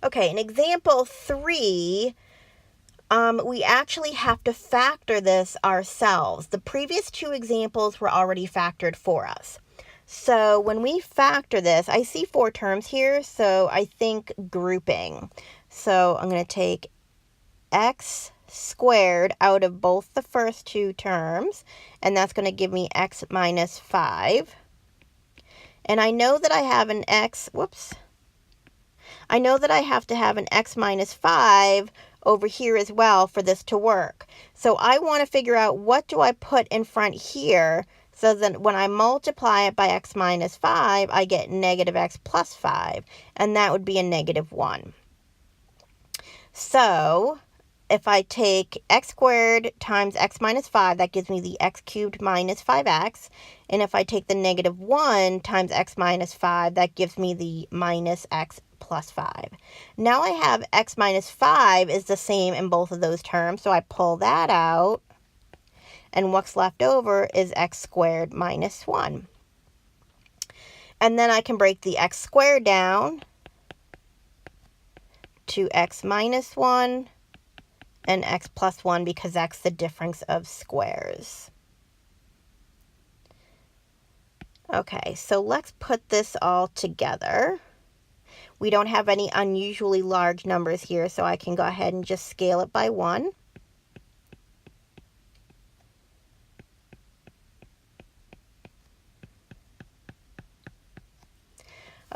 Okay, in example 3, we actually have to factor this ourselves. The previous 2 examples were already factored for us. So when we factor this, I see 4 terms here, so I think grouping. So I'm going to take x squared out of both the first 2 terms, and that's going to give me x minus 5. And I know that I have an x, I know that I have to have an x minus 5 over here as well for this to work. So I want to figure out what do I put in front here so that when I multiply it by x minus 5, I get negative x plus 5, and that would be a negative 1. So if I take x squared times x minus 5, that gives me the x cubed minus 5x. And if I take the negative 1 times x minus 5, that gives me the minus x plus 5. Now I have x minus 5 is the same in both of those terms, so I pull that out. And what's left over is x squared minus 1. And then I can break the x squared down to x minus 1. And x plus 1 because that's the difference of squares. Okay, so let's put this all together. We don't have any unusually large numbers here, so I can go ahead and just scale it by 1.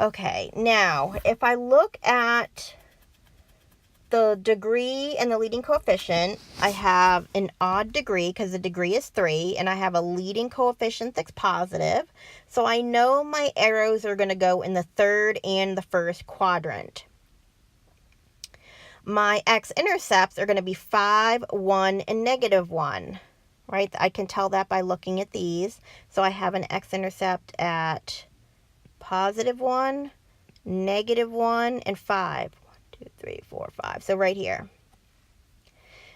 Okay, now if I look at the degree and the leading coefficient, I have an odd degree because the degree is 3, and I have a leading coefficient that's positive. So I know my arrows are going to go in the third and the first quadrant. My x-intercepts are going to be 5, 1, and negative 1, right? I can tell that by looking at these. So I have an x-intercept at positive 1, negative 1, and 5. 2, 3, 4, 5. So right here.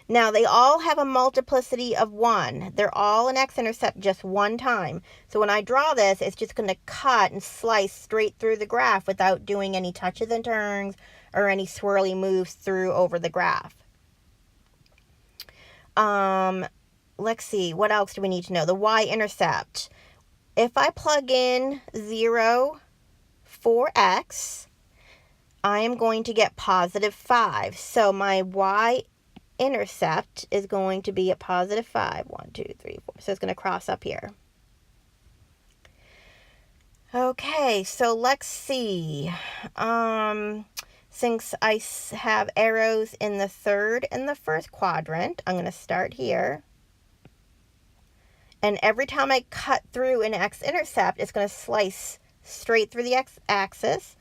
Now they all have a multiplicity of 1. They're all an x-intercept just one time. So when I draw this, it's just going to cut and slice straight through the graph without doing any touches and turns or any swirly moves through over the graph. Let's see, what else do we need to know? The y-intercept. If I plug in 0 for x, I am going to get positive 5. So my y-intercept is going to be at positive 5. 1, 2, 3, 4. So it's going to cross up here. Okay, so let's see. Since I have arrows in the third and the first quadrant, I'm going to start here. And every time I cut through an x-intercept, it's going to slice straight through the x-axis.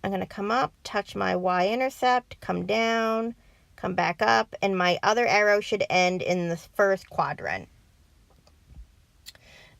I'm going to come up, touch my y-intercept, come down, come back up, and my other arrow should end in the first quadrant.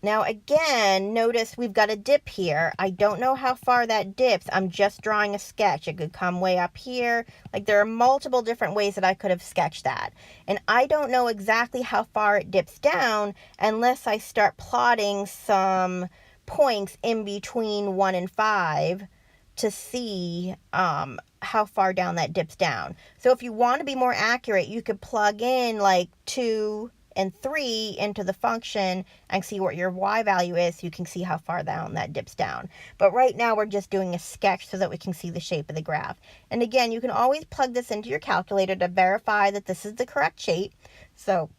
Now again, notice we've got a dip here. I don't know how far that dips. I'm just drawing a sketch. It could come way up here. Like there are multiple different ways that I could have sketched that. And I don't know exactly how far it dips down unless I start plotting some points in between 1 and 5 to see how far down that dips down. So if you want to be more accurate, you could plug in like 2 and 3 into the function and see what your y value is so you can see how far down that dips down. But right now we're just doing a sketch so that we can see the shape of the graph. And again, you can always plug this into your calculator to verify that this is the correct shape. So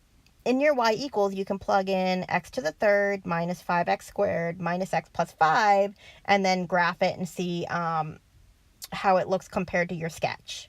in your y equals, you can plug in x to the third minus 5x squared minus x plus 5 and then graph it and see how it looks compared to your sketch.